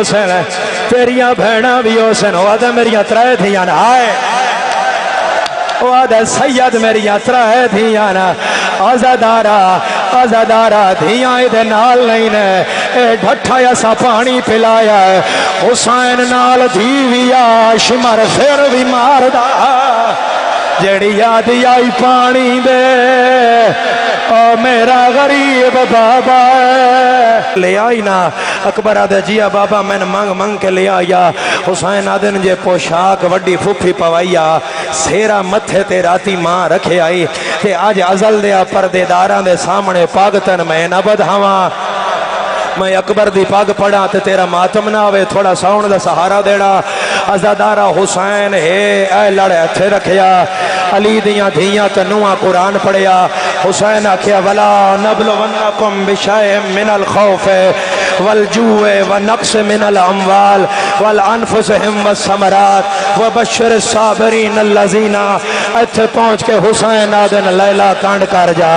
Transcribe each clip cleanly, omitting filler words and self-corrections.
حسین تیریاں بھیڑاں بھی حسین وعدہ میریاں ترائے تھیاں آئے وعدہ سید میریاں ترائے تھیاں آزادارا دھیاں ادھے نال نہیں نے اے ڈھٹھا ایسا پانی پلایا ہے حسین نال دھیویا شمر پھر بھی ماردہ جڑی یاد آئی پانی دے او میرا غریب بابا لے آئی نا اکبر آدھے جیا بابا میں نے منگ منگ کے لے آیا حسین آدھن جے پوشاک وڈی پھوپھی پوائیا سیرا متھے تے راتی ماں رکھے آئی تے آج ازل دیا پردے داراں دے سامنے پاگتن میں نہ بدھاواں میں اکبر دی پاگ پڑھا تے تیرا ماتم نہ ہوئے تھوڑا ساؤن دا سہارا دیڑا ازادارہ حسین اے لڑے تھے رکھیا علی دیاں دھیاں تنوہ قرآن پڑھیا حسین آکھیا ولا نبلونکم بشائع من الخوف والجوع ونقص من الاموال والانفسهم والثمرات وبشر الصابرین الذین اتھے پہنچ کے حسین آدن لیلہ کانڈ کر جا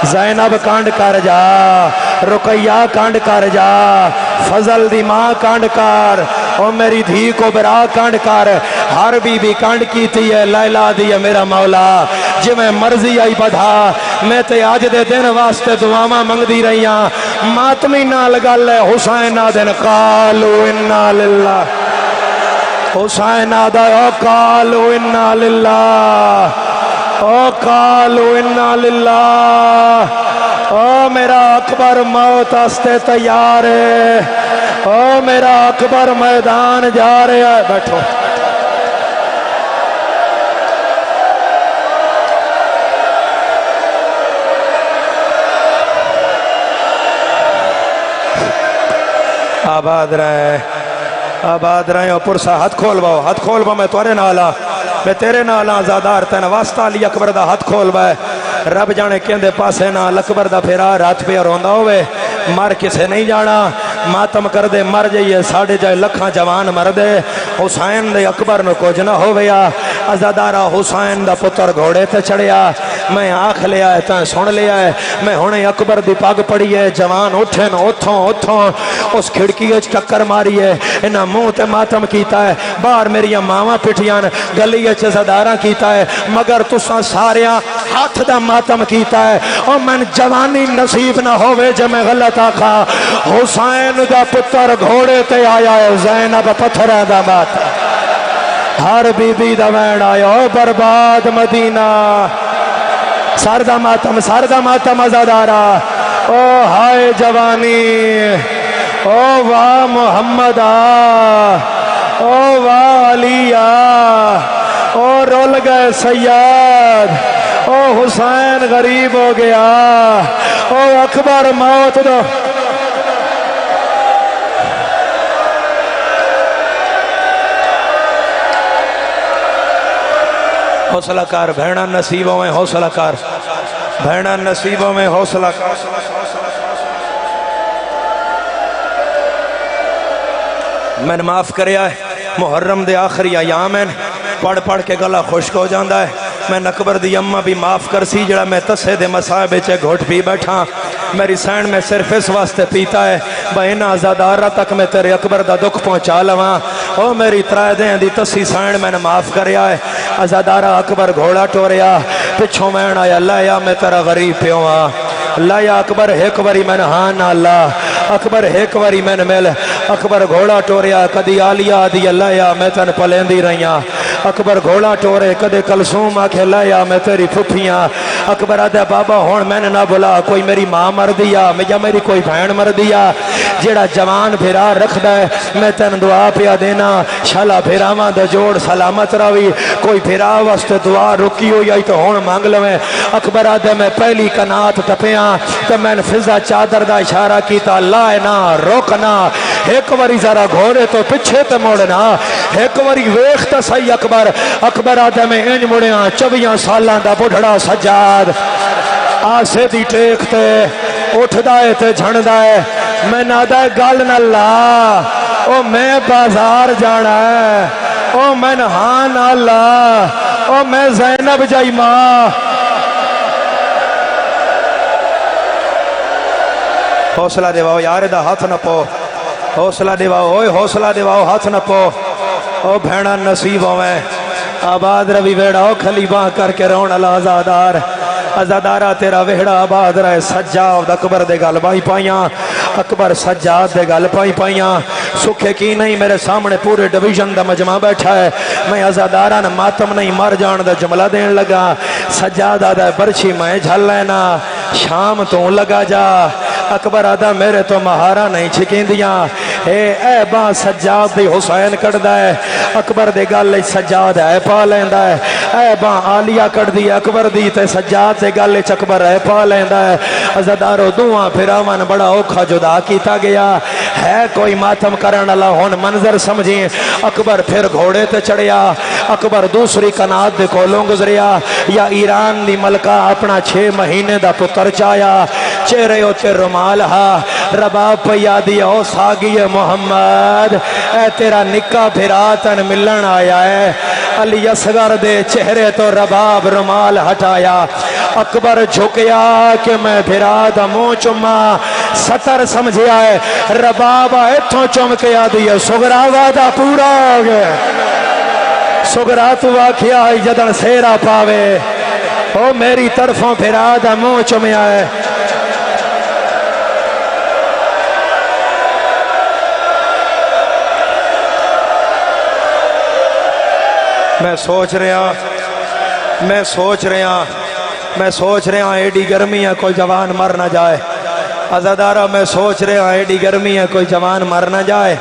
زینب کانڈ کر جا رقیہ کانڈ کر جا فضل دی ماں کانڈ کر او میری دھی کو برا کانڈ کر ہر بی بی کانڈ کی تھی ہے لیلہ دی ہے میرا مولا جی میں مرضی آئی بدھا میں تے آج دے دن واسطے دعاواں منگ دی رہیاں ماتمی نہ لگا لے حسین آدن قالو انا للہ حسین آدھا قالو انا للہ او قالو انا للہ او میرا اکبر موت آستے تیار ہے او میرا اکبر میدان جا رہے ہیں بیٹھو آباد رہے اور پرسا ہاتھ کھول باؤ میں توارے نالا میں تیرے نالا آزادار تین واسطہ علی اکبر دا ہاتھ کھول بائے رب جانے کہندے پاسے نا اکبر دا پھرا رات پہ روندہ ہوئے مر کسے نہیں جانا ماتم کر دے مر جائیے ساڑھے جائے لکھاں جوان مر دے حسین دے اکبر نو کچھ نہ ہویا ازادارہ حسین دا پتر گھوڑے تے چڑھیا میں آنکھ لیا ہے تاں سن لیا ہے میں ہونے اکبر دی پاگ پڑی ہے جوان اٹھن اتھوں اس کھڑکی اچ ٹکر ماری ہے انہاں منہ تے ماتم کیتا ہے باہر میری ماما پٹھیاں گلی اچ ازادارہ کیتا ہے مگر تساں ساریاں ہاتھ دا ماتم کیتا ہے اور میں جوانی نصیب نہ ہوئے جب میں غلط آکھا حسین دا پتر گھوڑے تے آیا ہے زینب پتھرہ دا مات ہر بی بی دا وین آیا او برباد مدینہ سردہ ماتم ازادارہ او ہائے جوانی او واہ محمد او واہ علی او رول گئے سید او حسین غریب ہو گیا او اکبر موت دو حوصلہ کار بھیڑا نصیبوں میں حوصلہ کار بھیڑا نصیبوں میں حوصلہ کار میں نے معاف کریا ہے محرم دے آخری ایام ہیں پڑھ کے گلا خشک ہو جاندہ ہے میں اکبر دی اممہ بھی معاف کر سی جڑا میں تسے دے مسائبے چے گھوٹ پی بیٹھا میری سین میں صرف اس واسطے پیتا ہے بہنا آزادارہ تک میں تیرے اکبر دا دکھ پہنچا لواں او میری ترائے دیں دی تسی سین میں نے معاف کریا ہے آزادارہ اکبر گھوڑا ٹوریا پچھوں میں آیا لایا میں تیرا غریب پیوں لایا اکبر ایک واری میں نے ہاں نہ اللہ اکبر ایک واری میں نے مل اکبر گھوڑا ٹوریا کدی آلیا دی لایا میں تن پلیندی رہیاں اکبر گھوڑا ٹورے کدے کلثوم آکھے لایا میں تیری پھپھیاں اکبر آدھے بابا ہون میں نے نہ بلا کوئی میری ماں مر دیا یا میری کوئی بھین مر دیا جیڑا جوان بھیرا رکھ دے میں تن دعا پیا دینا شالا بھیراواں دا جوڑ سلامت راوی کوئی بھیرا واسطے دعا رکی ہو یا تو ہون مانگ لویں اکبر آدھے میں پہلی کنات تپیاں تو میں نے فضا چادر دا اشارہ کیتا لائنا روکنا ایک واری ذرا گھوڑے تو پچھے تے موڑنا ایک واری ویخت سی اکبر آدھے میں انج مڑیاں 24 سالاں دا بڑھڑا سجاد آسے دی ٹیک تے اٹھ دائے تے جھن دائے میں نادہ گل نہ لا او میں بازار جانا ہے او میں نہاں نہ لا او میں زینب جائی ماں حوصلہ دے باو یار دا ہاتھ نہ پو حوصلہ دیواؤ اوئے حوصلہ دیواؤ ہاتھ نپو او بھیڑا نصیب ہوئے آباد روی ویڑا او کھلی باں کر کے رون اللہ آزادار ازادارہ تیرا ویڑا آباد رہے سجاد اکبر دے گل بائی پائیاں اکبر سجاد دے گل بائی پائیاں سکھے کی نہیں میرے سامنے پورے ڈویژن دا مجمع بیٹھا ہے میں ازادارہ نہ ماتم نہیں مر جان دا جملہ دین لگا سجاد آدھا برچی میں جھل لینا شام تو لگا جا اکبر آدھا میرے تو مہارا نہیں چھکین دیاں اے باں سجاد دی حسین کردہ ہے اکبر دے گل سجاد ہے پا لیندہ ہے اے باں آلیہ کردی اکبر دی تے سجاد دے گل اکبر ہے پا لیندہ ہے ازدارو دعا پھراون بڑا اوکھا جدا کیتا گیا ہے کوئی ماتم کرن اللہ ہون منظر سمجھیں اکبر پھر گھوڑے تے چڑھیا اکبر دوسری کنات دے کولوں گزریا یا ایران دی ملکہ اپنا 6 مہینے دا پتر چایا چہرے ہوتے رمال ہا رباب پیا دیا او ساگی محمد اے تیرا نکا پھراتن ملن آیا ہے علی اصغر دے چہرے تو رباب رمال ہٹایا اکبر جھکیا کہ میں پھرات منہ چما سطر سمجھیا ہے رباب ایتھوں چمکیا دیا سغرا وعدہ پورا ہو گیا سغرا تو واقعہ جدن سیرا پاوے او میری طرفوں پھرات منہ چمیا ہے میں سوچ رہا ایڈی گرمی ہے کوئی جوان مر نہ جائے ازادارہ میں سوچ رہا ایڈی گرمی ہے کوئی جوان مر نہ جائے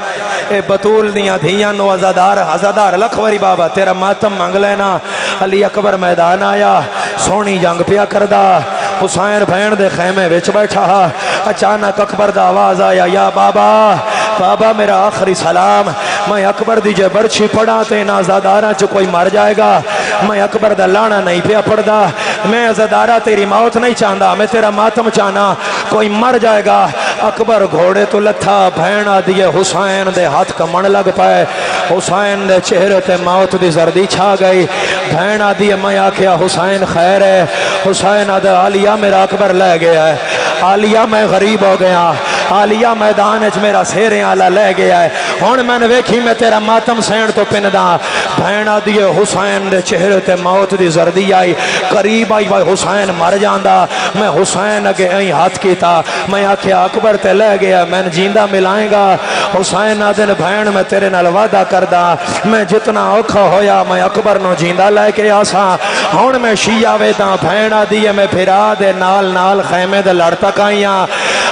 اے بطول دیاں دھیاں نو ازادار لکھوری بابا تیرا ماتم مانگ لینا علی اکبر میدان آیا سونی جنگ پیا کردہ حسین بھین دے خیمے وچ بیٹھا اچانک اکبر دا آواز آیا یا بابا میرا آخری سلام میں اکبر دی جے برچی پڑھا تے نا ازادارہ چو کوئی مر جائے گا میں اکبر دا لانا نہیں پیا پڑھ دا میں ازادارہ تیری موت نہیں چاہندا میں تیرا ماتم چاہنا کوئی مر جائے گا اکبر گھوڑے تو لتھا بھینا دیئے حسین دے ہاتھ کمن لگ پائے حسین دے چہرے تے موت دی زردی چھا گئی بھینا دیئے میں آکھیا حسین خیر ہے حسین آدھے عالیہ میرا اکبر لے گیا ہے عالیہ میں غریب ہو گیا عالیہ میدان اچ میرا سیرے آلہ لے گیا ہے ہون میں نے ویکھی میں تیرا ماتم سین تو پندہ بھینا دیئے حسین دے چہرے تے موت دی زردی آئی قریب آئی وائے حسین مر جاندہ میں حسین اگے این ہاتھ کیتا میں آکھیا اکبر تے لے گیا میں جیندہ ملائیں گا حسین آدھن بھین میں تیرے نال وعدہ کردہ میں جتنا اوکھا ہویا میں اکبر نو جیندہ لے کے آسا ہون میں شیعہ ویدہ بھینا دیئے میں پھرا دے نال خیمے دے لڑ تک آئیاں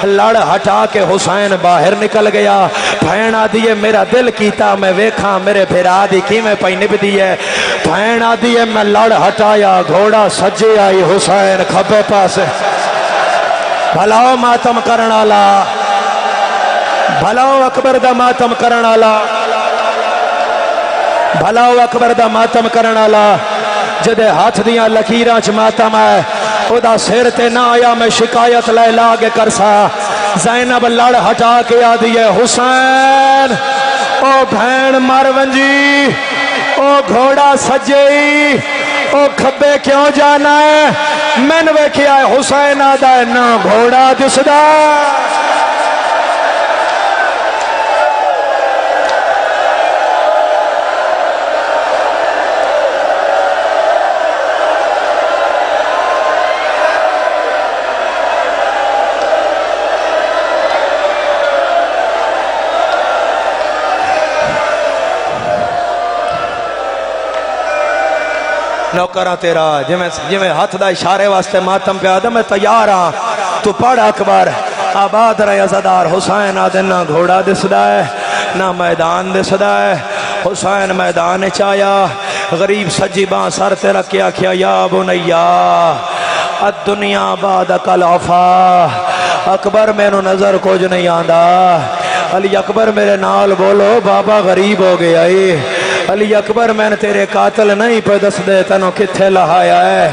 لڑ ہٹا کے حسین باہر نکل گیا بھینا دیئے میرا دل کیتا میں ویکھا میرے پھرا دی کی میں پئی نب دیئے بھینا دیئے میں لڑ ہٹایا گھوڑا سجے آئی حسین کھبے پاسے بھلاؤ ماتم کرنالا بھلاؤ اکبر دا ماتم کرنالا بھلاؤ اکبر دا ماتم کرنالا جدے ہاتھ دیاں لکیراں چ ماتم ہے او دا سر تے نہ آیا میں شکایت لے لاگے کرسا زینب لڑ ہٹا کے آدھی ہے حسین او بھین مر ونجی او گھوڑا سجی او کھبے کیوں جانا ہے میں نے کیا ہے حسین آدھا ہے نہ گھوڑا دسدا نوکرہ تیرا جی میں ہاتھ دا اشارے واسطے ماتم پہ آدھا میں تیار ہاں تو پڑھ اکبر آباد رہے ازادار حسین آدھے نہ گھوڑا دسدا ہے نہ میدان دسدا ہے حسین میدان چایا غریب سجی باں سر تے رکھیا کیا یا بنیا الدنیا بعد کل عفا اکبر میں نو نظر کچھ نہیں آندا علی اکبر میرے نال بولو بابا غریب ہو گیا علی اکبر میں نے تیرے قاتل نہیں پہ دس دے تنو کتھے لہایا ہے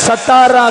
17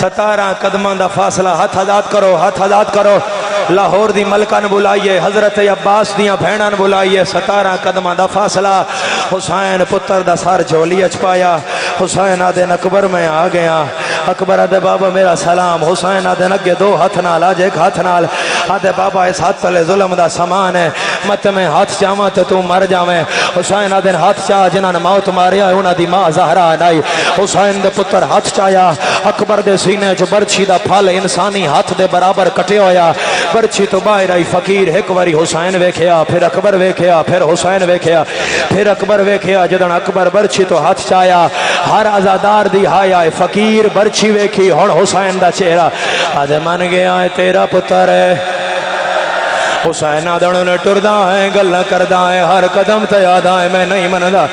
17 قدماں دا فاصلہ ہاتھ آزاد کرو ہاتھ آزاد کرو لاہور دی ملکہ نے بلائیے حضرت عباس دیاں بہناں نے بلائیے 17 قدماں دا فاصلہ حسین پتر دا سر جھولی اچ پایا حسین آدھے اکبر میں آ گیا اکبر آدھے بابا میرا سلام حسین آدھے اگے 2 ہاتھ نال آج 1 ہاتھ نال آدھے بابا اس ہاتھ تلے ظلم دا سامان ہے مت میں ہاتھ چاواں تے تو مر جاویں حسین آدھے ہاتھ چا جنہاں نے موت ماریا انہاں دی ماں زہرا نہیں حسین دے پتر ہاتھ چایا اکبر دے سینے چ برچھی دا پھل انسانی ہاتھ دے برابر کٹیا ہویا برچھی تو باہر آئی فقیر ایک واری حسین ویکھیا پھر اکبر ویکھیا پھر حسین ویکھیا پھر اکبر ویکھیا جدن اکبر برچھی تو ہاتھ چایا ہر عزادار دی ہایا فقیر برچھی ویکھی ہن حسین دا چہرہ آدھے من گیا ہے تیرا پتر ہے حسین آدھڑوں نے ٹردہ ہے گلہ کردہ ہے ہر قدم تے یادہ ہے میں نہیں مندا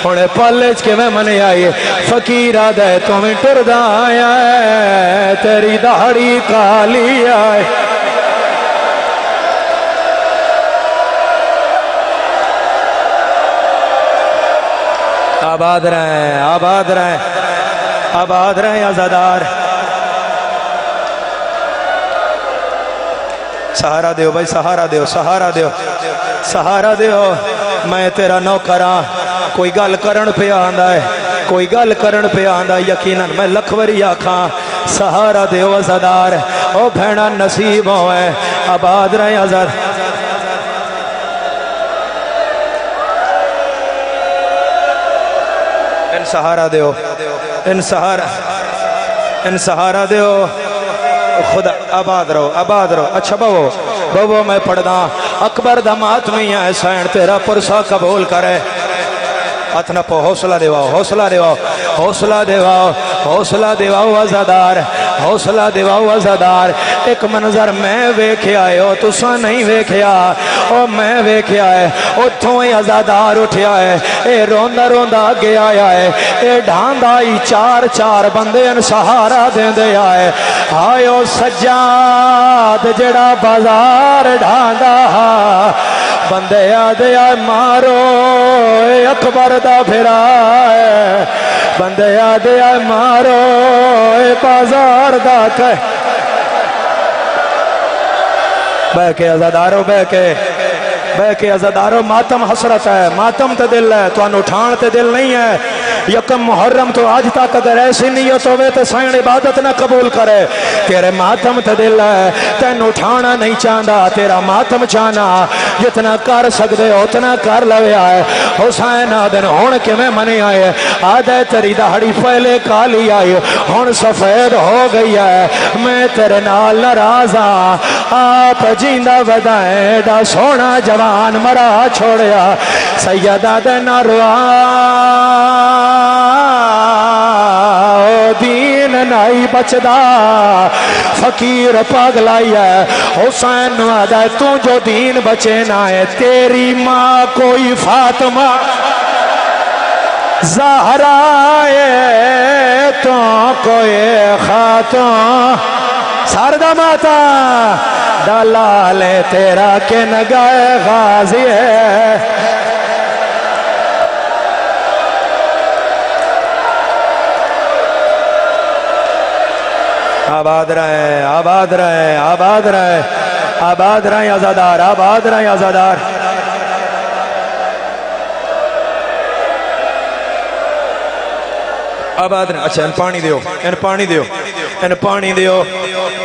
ہونے پالج کے میں منے آئیے فقیر آدھے تمہیں ٹردہ آیا ہے تیری داڑھی کالی آئے آباد رہیں آباد رہیں آباد رہیں عزادار سہارا دیو بھائی سہارا دیو سہارا دیو سہارا دیو میں تیرا نوکراں کوئی گل کرن پہ آندا ہے کوئی گل کرن پہ آندا یقیناً میں لکھوری آکھاں سہارا دیو عزادار او بھیڑا نصیب ہوئے آباد رہیں عزاد ان سہارا دیو ان سہارا دیو خدا آباد رہو اچھا بابو میں پڑھدا اکبر دا ماتمی ہے حسین تیرا پرسا قبول کرے اتنا پو حوصلہ دیواؤ حوصلہ دیواؤ حوصلہ دیواؤ حوصلہ دیواؤ عزادار حوصلہ دیواؤ عزادار ایک منظر میں ویکھیا ہے او تساں نہیں ویکھیا او میں ویکھیا ہے اتھوں ہی عزادار اٹھیا ہے اے روندا روندا آگے آیا ہے اے ڈھاندا ہی 4 بندے ان سہارا دیندے آئے آئیو سجاد جڑا بازار ڈھاندا بندے آدھے آئے مارو اے اکبر دا پھرا ہے بندے آدھے آئے مارو اے بازار دا کہے بہ کے عزادارو بہ کے عزادارو ماتم حسرت ہے ماتم تے دل ہے تو انو ٹھان تے دل نہیں ہے یکم محرم تو آج تک اگر ایسی نیت ہوئے تو سائن عبادت نہ قبول کرے تیرے ماتم تے دل ہے تین اٹھانا نہیں چاہتا تیرا ماتم چاہنا جتنا کر سکتے ہو اتنا کر لوے آئے حسین آدن ہون کے میں منی آئے آدھے تیری دہڑی پہلے کالی آئی ہون سفید ہو گئی ہے میں تیرے نال ناراض آپ جیندہ ودائیں دا سونا جوان مرا چھوڑیا سیدہ دے ناروا دین نائی بچدا فقیر پاگلائی ہے حسین نوادہ تو جو دین بچے نہ ہے تیری ماں کوئی فاطمہ زہرا ہے تو کوئی خاتون سردہ ماتا دلال تیرا کے نگاہ غازی ہے آباد رہے آباد رہے آباد رہے آباد رہے عزادار آباد رہے عزادار آباد رہے اچھا ان پانی دیو ان پانی دیو ان پانی دیو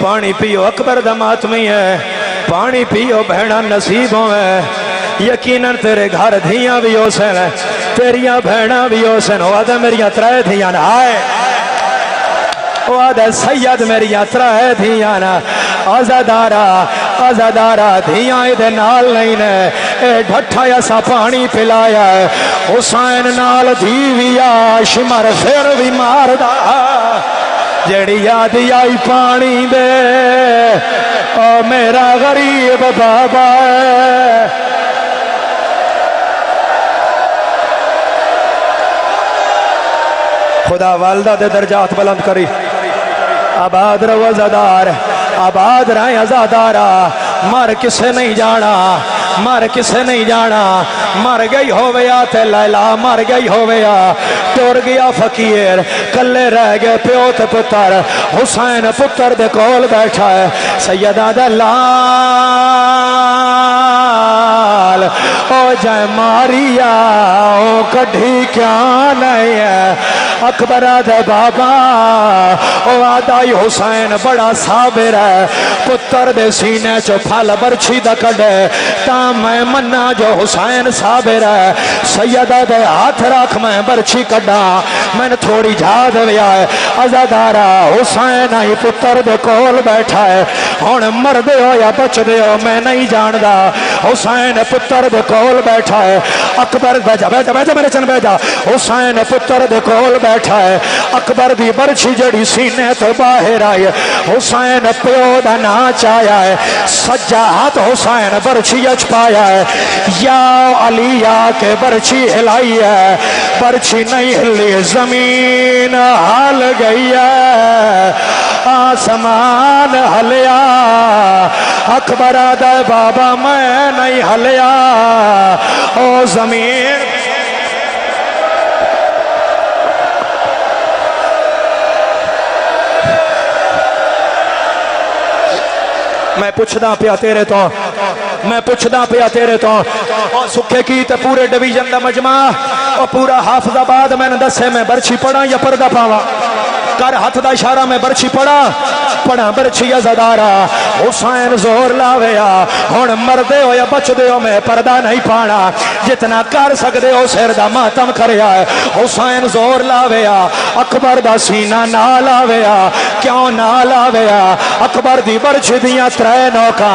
پانی پیو اکبر دا ماتمی ہے پانی پیو بہنا نصیب ہوئے یقیناً تیرے گھر دھیاں بھی ہو سن تیریاں بہنا بھی ہو سن وعدہ میریاں 3 دھیاں آئے وعدہ سید میریاں 3 دھیاں آزادارا دھیاں دے نال نہیں نے اے ڈھٹھا ایسا پانی پلایا ہے حسین نال دھیویا شمر پھر بھی مار دا جڑی یاد آئی پانی دے او میرا غریب بابا ہے خدا والدہ دے درجات بلند کری آباد رو عزادار آباد رہے عزادارا مر کسے نہیں جانا مر کسے نہیں جانا مر گئی ہویا تے لیلا مر گئی ہویا ٹر گیا فقیر کلے رہ گئے پیو تے پتر حسین پتر دے کول بیٹھا ہے سیدہ دلال او جائے ماریا او کڑھی کیا نہیں ہے اکبر دے بابا او آدائی حسین بڑا صابر ہے پتر دے سینے چو پھل برچھی دا کڑے تا میں مننا جو حسین صابر ہے سیدہ دے ہاتھ رکھ میں برچھی کڑا میں نے تھوڑی جا دویا ہے ازادارا حسین آئی پتر دے کول بیٹھا ہے ہون مر دے ہو یا بچ دے ہو میں نہیں جاندہ حسین پتر دے کول بیٹھا ہے اکبر بیجا میرے چن بیجا حسین پتر دے کول بیٹھا ہے اکبر دی برچھی جڑی سینے تو باہر آئی حسین پیو دا ناچ آیا ہے سجا ہاتھ حسین برچھی اچ پایا ہے یا علی کے برچھی ہلائی ہے برچھی نہیں ہلی زمین ہل گئی ہے آسمان ہلیا اکبر آدھا بابا میں نہیں ہلیا او زمین میں پوچھدا پیا تیرے تو میں پوچھدا پیا تیرے تو سکھے کی تے پورے ڈویژن دا مجمع اور پورا حافظ آباد میں نے دسے میں برچھی پڑھا یا پردہ پاوا کر ہاتھ دا اشارہ میں برچھی پڑھا برچھی ازادارا حسین زور لاویا ہون مردے ہو یا بچ دے ہو میں پردہ نہیں پانا جتنا کر سکدے ہو سر دا ماتم کریا ہے حسین زور لاویا اکبر دا سینہ نہ لاویا کیوں نہ لاویا اکبر دی برچھی دیاں ترے نوکا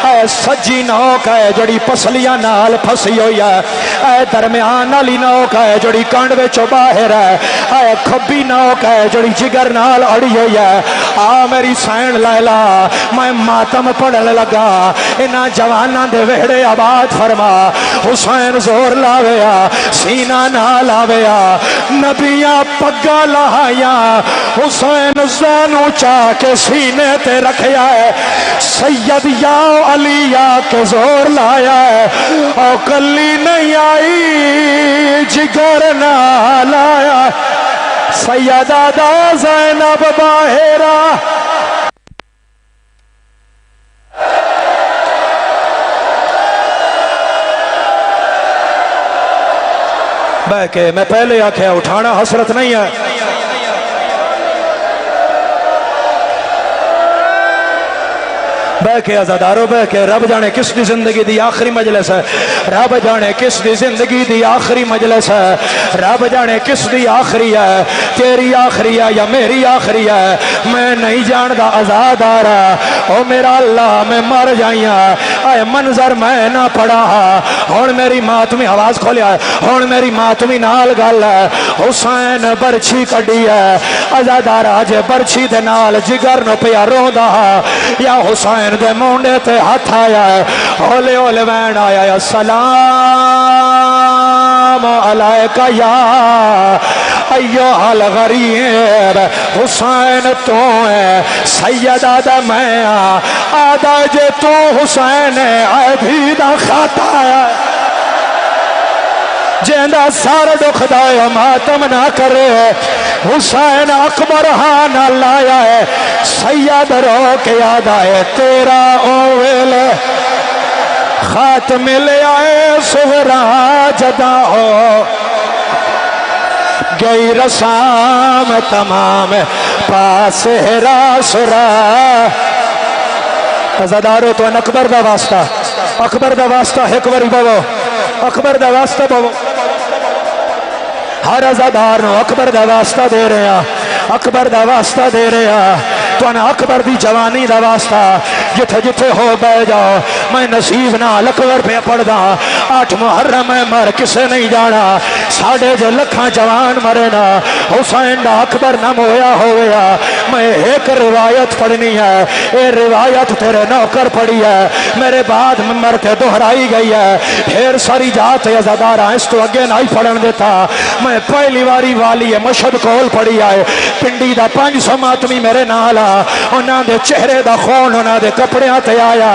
اے سجی نوکا ہے جڑی پسلیاں نال پھسی ہوئی ہے اے درمیان علی نوکا ہے جڑی کانڈ وچوں باہر ہے اے کھبی نوکا ہے جڑی جگر نال اڑی ہوئی ہے آ میری سین لیلا میں ماتم پڑھن لگا انہاں جواناں دے وہڑے آباد فرما حسین زور لاویا سینہ نہ لاویا نبیاں پگا لہایا حسین زینو چاہ کے سینے تے رکھیا ہے سید یا علی یا کے زور لایا ہے او کلی نہیں آئی جگر نہ لایا سیدہ دا زینب باہرہ بہ کے میں پہلے آکھیا اٹھانا حسرت نہیں ہے بہ کے ازادارو بہ کے رب جانے کس دی زندگی دی آخری مجلس ہے رب جانے کس دی زندگی دی آخری مجلس ہے رب جانے کس دی آخری ہے تیری آخری ہے یا میری آخری ہے میں نہیں جاندہ ازادارا او میرا اللہ میں مر جائیاں اے منظر میں نہ پڑا ہون میری ماتمی آواز کھولیا ہے ہون میری ماتمی نال گل ہے حسین برچھی کڑی ہے ازادارا جے برچھی دے نال جگر نو پیا روندا یا حسین دے مونڈے تے ہاتھ آیا ہے اولے اولے وین آیا ہے السلام علیکہ یا ایوہ الغریب حسین تو ہے سیدہ دا میں آدھا جے تو حسین عیدہ خطا ہے جیندہ سار دکھ دائے ماتم نہ کرے حسین اکبر ہانا لایا ہے سید رو کے یاد آئے تیرا اویل خاتم لے آئے سہرا جدا ہو گئی رسام تمام پاس راسرا ازادارو تو ان اکبر دا واسطہ ایک وری بابو اکبر دا واسطہ بابو ہر ازادار نو اکبر دا واسطہ دے رہے ہیں اکبر دا واسطہ دے رہے ہیں تو انا اکبر دی جوانی دا واسطہ جتھے جتھے ہو بے جاؤ میں نصیب نہ لکور پہ پڑھ دا 8 محرم میں مر کسے نہیں جانا ساڑھے جو لکھاں جوان مرنا حسین دا اکبر نہ مویا ہویا میں ایک روایت پڑھنی ہے اے روایت تیرے نوکر پڑھی ہے میرے بعد میں مر کے دہرائی گئی ہے پھر ساری جات ازادارہ اس تو اگے نہیں پڑھن دیتا میں پہلی واری والی مشہد کول پڑھی ہے پنڈی دا 500 ماتمی میرے نالا انہاں دے چہرے دا خون انہاں دے کپڑیاں تے آیا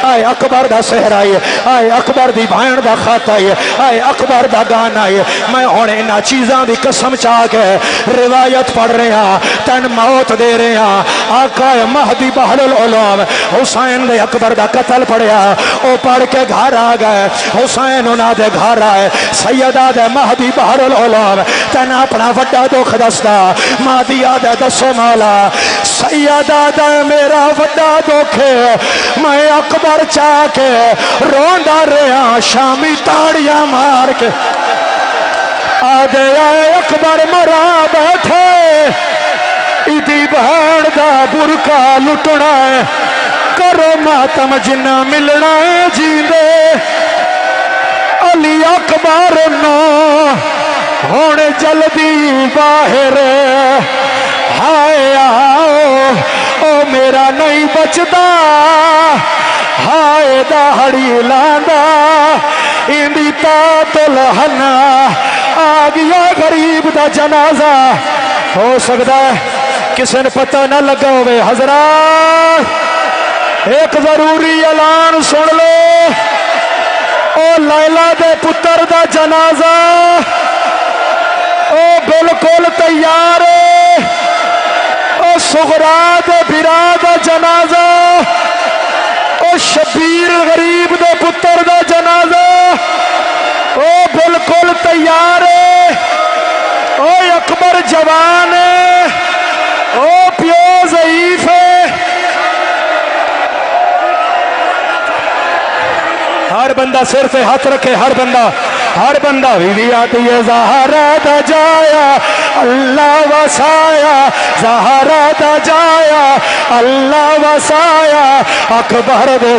اے اکبر دا سحر آئی اے اکبر دی بھائن دا خط آئی اے اکبر دا گانا آئی میں ہن انہاں چیزاں دی قسم چاہ کے روایت پڑھ رہا تین موت دے رہا آقا مہدی بحر العلوم حسین دے اکبر دا قتل پڑھیا او پڑھ کے گھر آ گئے حسین انہاں دے گھر آئے سیدہ دے مہدی بحر العلوم تین اپنا وڈا دکھ دستا مہدیہ دے دسو مولا سیدہ دے میرا وڈا دکھ میں اکبر چاہ کے روندا رہا شامی تاڑیاں مار کے آدھے آئے اکبر مرا بیٹھے ایدی بہن دا برکا لٹنا ہے کرو ماتم جنہ ملنا ہے جیندے علی اکبر نو ہون جلدی باہر ہائے آؤ او میرا نہیں بچدا ہائے داڑی لاندا اندی تاتل ہنا آ گیا غریب دا جنازہ ہو سکتا ہے کسی نے پتہ نہ لگا ہوئے حضرات ایک ضروری اعلان سن لو او لیلا دے پتر دا جنازہ او بالکل تیار ہے او صغرا دے بھرا دا جنازہ او شبیر غریب دے پتر دا جنازہ او بالکل تیار ہے او اکبر جوان ہے او پیو ضعیف ہے ہر بندہ سر سے ہاتھ رکھے ہر بندہ بھی آتی ہے زہرا دا جایا اللہ وسایا زہرا دا جایا اللہ وسایا اکبر دے